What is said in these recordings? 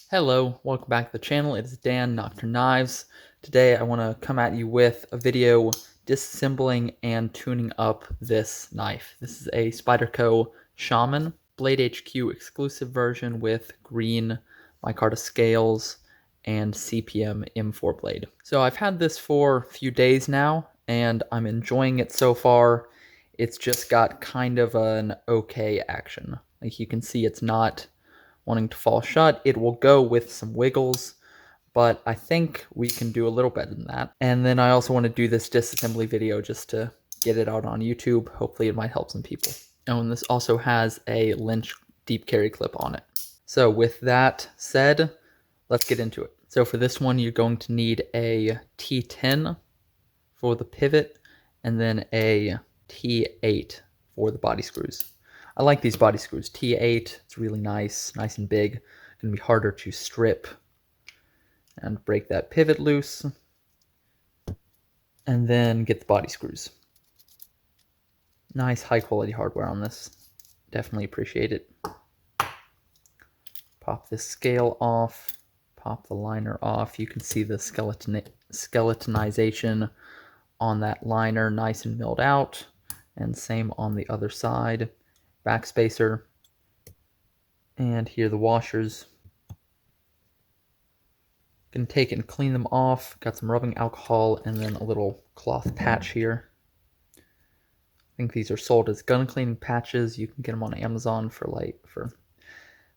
Hello, welcome back to the channel. It is Dan, Nocturne Knives. Today I want to come at you with a video disassembling and tuning up this knife. This is a Spyderco Shaman BladeHQ exclusive version with green micarta scales and CPM M4 blade. So I've had this for a few days now and I'm enjoying it so far. It's just got kind of an okay action. Like you can see, it's not wanting to fall shut. It will go with some wiggles, but I think we can do a little better than that. And then I also want to do this disassembly video just to get it out on YouTube. Hopefully it might help some people. Oh, and this also has a Lynch deep carry clip on it. So with that said, let's get into it. So for this one, you're going to need a T10 for the pivot and then a T8 for the body screws. I like these body screws. T8, it's really nice and big. Gonna be harder to strip. And break that pivot loose. And then get the body screws. Nice high quality hardware on this. Definitely appreciate it. Pop this scale off. Pop the liner off. You can see the skeletonization on that liner, nice and milled out. And same on the other side. Backspacer. And here are the washers. Gonna take it and clean them off. Got some rubbing alcohol and then a little cloth patch here. I think these are sold as gun cleaning patches. You can get them on Amazon for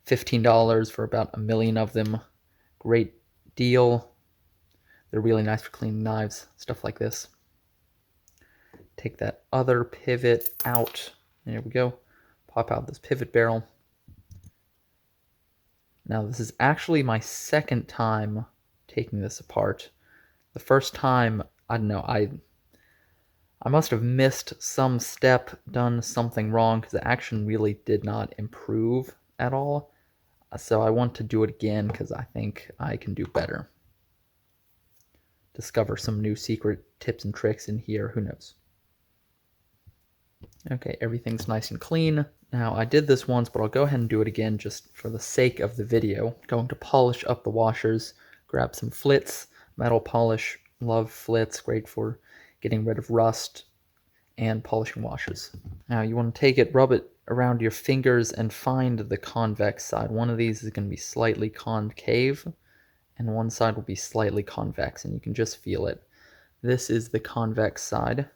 $15 for about 1 million of them. Great deal. They're really nice for cleaning knives, stuff like this. Take that other pivot out. There we go. Pop out this pivot barrel. Now this is actually my second time taking this apart. The first time, I don't know, I must have missed some step, done something wrong, because the action really did not improve at all. So I want to do it again because I think I can do better. Discover some new secret tips and tricks in here, who knows. Okay, everything's nice and clean. Now, I did this once, but I'll go ahead and do it again just for the sake of the video. Going to polish up the washers, grab some flits, metal polish, love flits, great for getting rid of rust and polishing washers. Now, you want to take it, rub it around your fingers, and find the convex side. One of these is going to be slightly concave, and one side will be slightly convex, and you can just feel it. This is the convex side.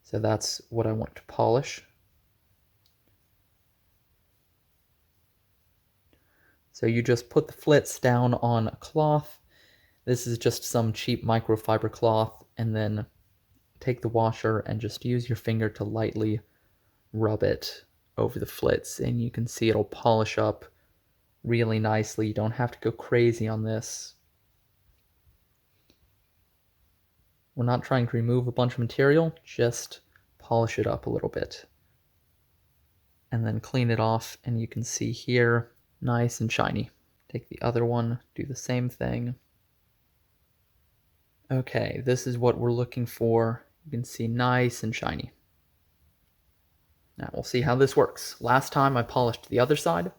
So that's what I want to polish. So you just put the flits down on a cloth. This is just some cheap microfiber cloth, and then take the washer and just use your finger to lightly rub it over the flits, and you can see it'll polish up really nicely. You don't have to go crazy on this. We're not trying to remove a bunch of material, just polish it up a little bit. And then clean it off, and you can see here, nice and shiny. Take the other one, do the same thing. Okay, this is what we're looking for. You can see nice and shiny. Now we'll see how this works. Last time I polished the other side.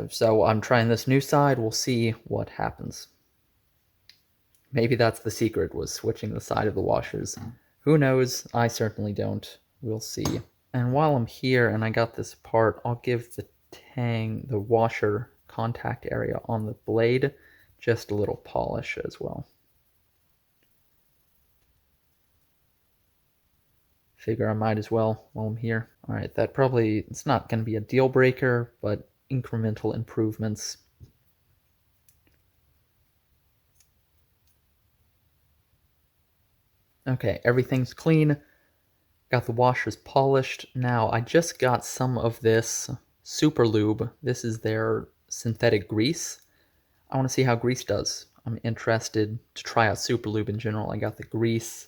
So I'm trying this new side. We'll see what happens. Maybe that's the secret, was switching the side of the washers. Who knows? I certainly don't. We'll see. And while I'm here and I got this apart, I'll give the washer contact area on the blade just a little polish as well. Figure I might as well while I'm here. All right, it's not going to be a deal breaker, but incremental improvements. Okay, everything's clean. Got the washers polished. Now, I just got some of this Super Lube. This is their synthetic grease. I want to see how grease does. I'm interested to try out Super Lube in general. I got the grease.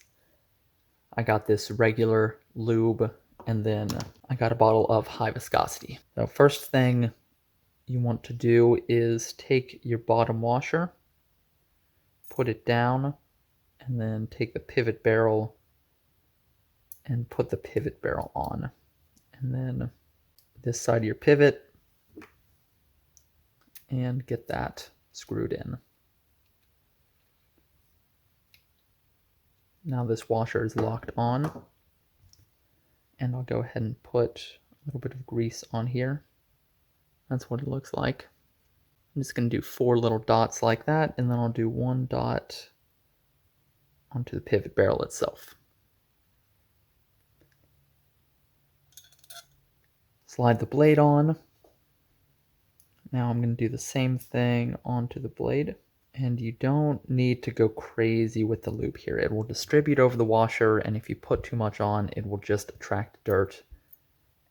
I got this regular lube, and then I got a bottle of high viscosity. So first thing you want to do is take your bottom washer, put it down, and then take the pivot barrel and put the pivot barrel on. And then this side of your pivot, and get that screwed in. Now this washer is locked on, and I'll go ahead and put a little bit of grease on here. That's what it looks like. I'm just going to do 4 little dots like that, and then I'll do 1 dot onto the pivot barrel itself. Slide the blade on. Now I'm going to do the same thing onto the blade. And you don't need to go crazy with the lube here. It will distribute over the washer, and if you put too much on, it will just attract dirt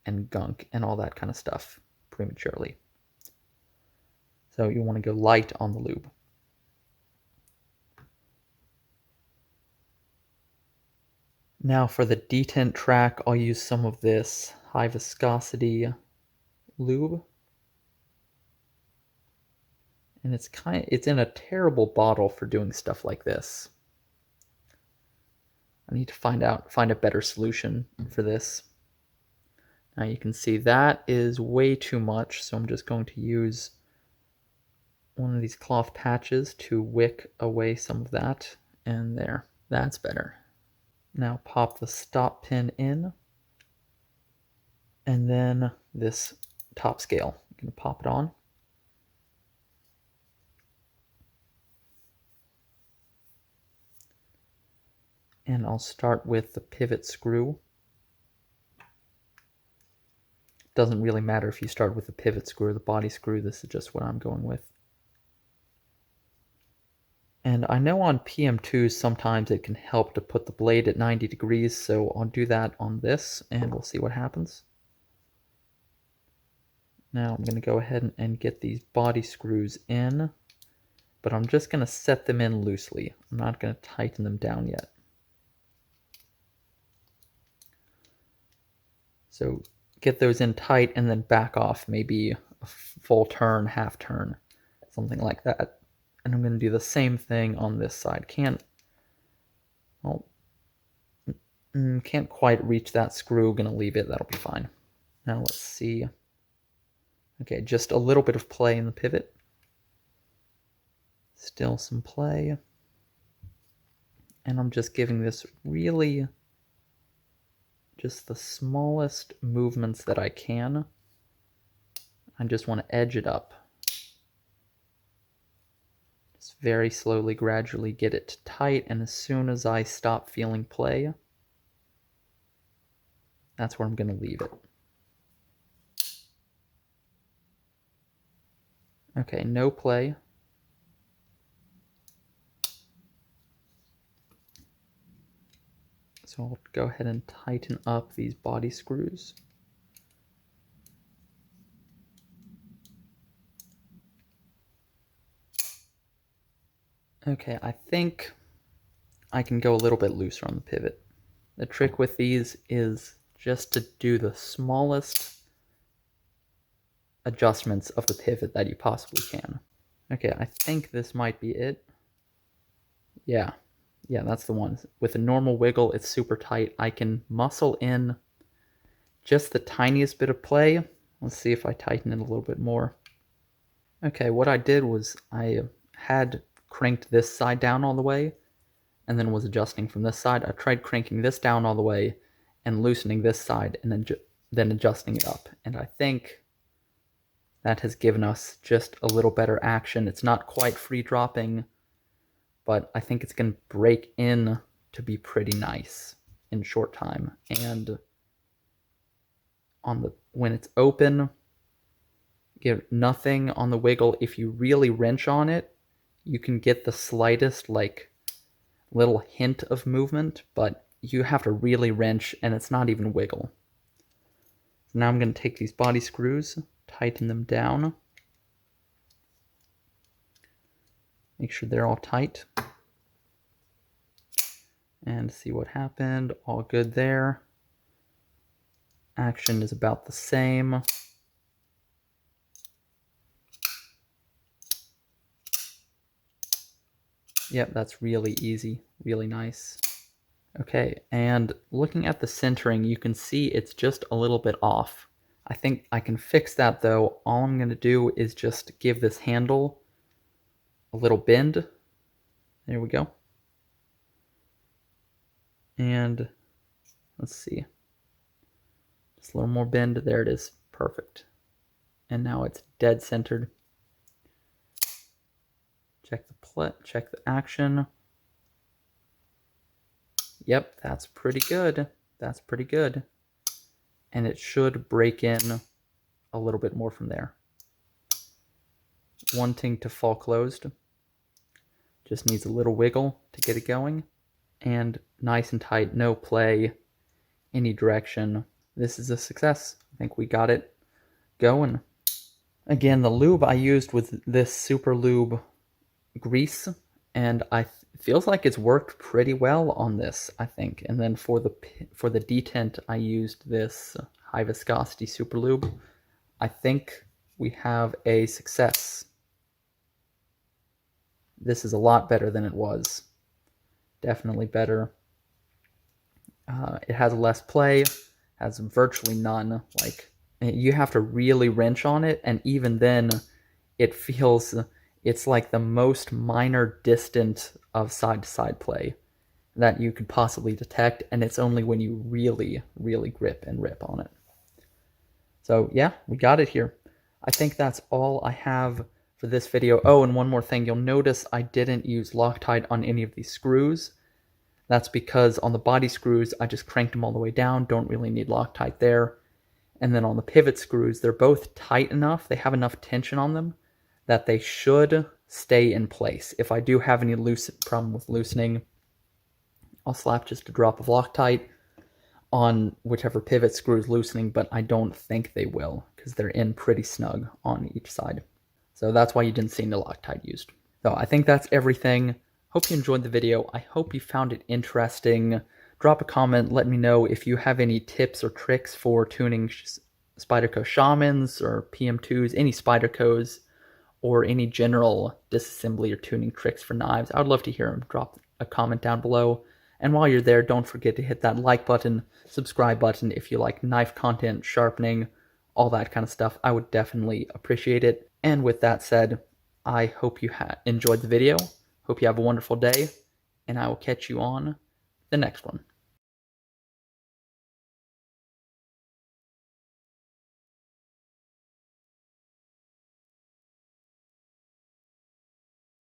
and gunk and all that kind of stuff prematurely. So you want to go light on the lube. Now for the detent track, I'll use some of this high viscosity lube. And it's in a terrible bottle for doing stuff like this. I need to find a better solution for this. Now you can see that is way too much, so I'm just going to use one of these cloth patches to wick away some of that, and there, that's better. Now pop the stop pin in, and then this top scale. I'm going to pop it on. And I'll start with the pivot screw. Doesn't really matter if you start with the pivot screw or the body screw, this is just what I'm going with. And I know on PM2s sometimes it can help to put the blade at 90 degrees, so I'll do that on this and we'll see what happens. Now I'm going to go ahead and get these body screws in, but I'm just going to set them in loosely. I'm not going to tighten them down yet. So get those in tight and then back off, maybe a full turn, half turn, something like that. And I'm going to do the same thing on this side. Can't quite reach that screw. Going to leave it. That'll be fine. Now let's see. Okay, just a little bit of play in the pivot. Still some play. And I'm just giving this really just the smallest movements that I can. I just want to edge it up. Just very slowly, gradually get it tight, and as soon as I stop feeling play, that's where I'm going to leave it. Okay, no play. So I'll go ahead and tighten up these body screws. Okay, I think I can go a little bit looser on the pivot. The trick with these is just to do the smallest adjustments of the pivot that you possibly can. Okay, I think this might be it. Yeah, that's the one. With a normal wiggle, it's super tight. I can muscle in just the tiniest bit of play. Let's see if I tighten it a little bit more. Okay, what I did was I had cranked this side down all the way and then was adjusting from this side. I tried cranking this down all the way and loosening this side and then adjusting it up. And I think that has given us just a little better action. It's not quite free dropping, but I think it's going to break in to be pretty nice in short time. And when it's open, give nothing on the wiggle. If you really wrench on it, you can get the slightest little hint of movement, but you have to really wrench, and it's not even wiggle. So now I'm going to take these body screws, tighten them down. Make sure they're all tight. And see what happened. All good there. Action is about the same. Yep, that's really easy, really nice. Okay, and looking at the centering, you can see it's just a little bit off. I think I can fix that though. All I'm going to do is just give this handle a little bend. There we go. And let's see. Just a little more bend. There it is. Perfect. And now it's dead centered. Check the action. Yep, that's pretty good. That's pretty good. And it should break in a little bit more from there. Wanting to fall closed. Just needs a little wiggle to get it going. And nice and tight, no play, any direction. This is a success. I think we got it going. Again, the lube I used was this Super Lube grease, and feels like it's worked pretty well on this, I think. And then for the detent, I used this high viscosity Super Lube. I think we have a success. This is a lot better than it was. Definitely better. It has less play, has virtually none. Like, you have to really wrench on it, and even then, it feels, it's like the most minor distant of side-to-side play that you could possibly detect, and it's only when you really, really grip and rip on it. So yeah, we got it here. I think that's all I have for this video. Oh, and one more thing. You'll notice I didn't use Loctite on any of these screws. That's because on the body screws, I just cranked them all the way down. Don't really need Loctite there. And then on the pivot screws, they're both tight enough. They have enough tension on them that they should stay in place. If I do have any problem with loosening, I'll slap just a drop of Loctite on whichever pivot screw is loosening, but I don't think they will because they're in pretty snug on each side. So that's why you didn't see any Loctite used. So I think that's everything. Hope you enjoyed the video. I hope you found it interesting. Drop a comment. Let me know if you have any tips or tricks for tuning Spyderco Shamans or PM2s, any Spydercos, or any general disassembly or tuning tricks for knives. I would love to hear them. Drop a comment down below. And while you're there, don't forget to hit that like button, subscribe button if you like knife content, sharpening, all that kind of stuff. I would definitely appreciate it. And with that said, I hope you enjoyed the video. Hope you have a wonderful day, and I will catch you on the next one.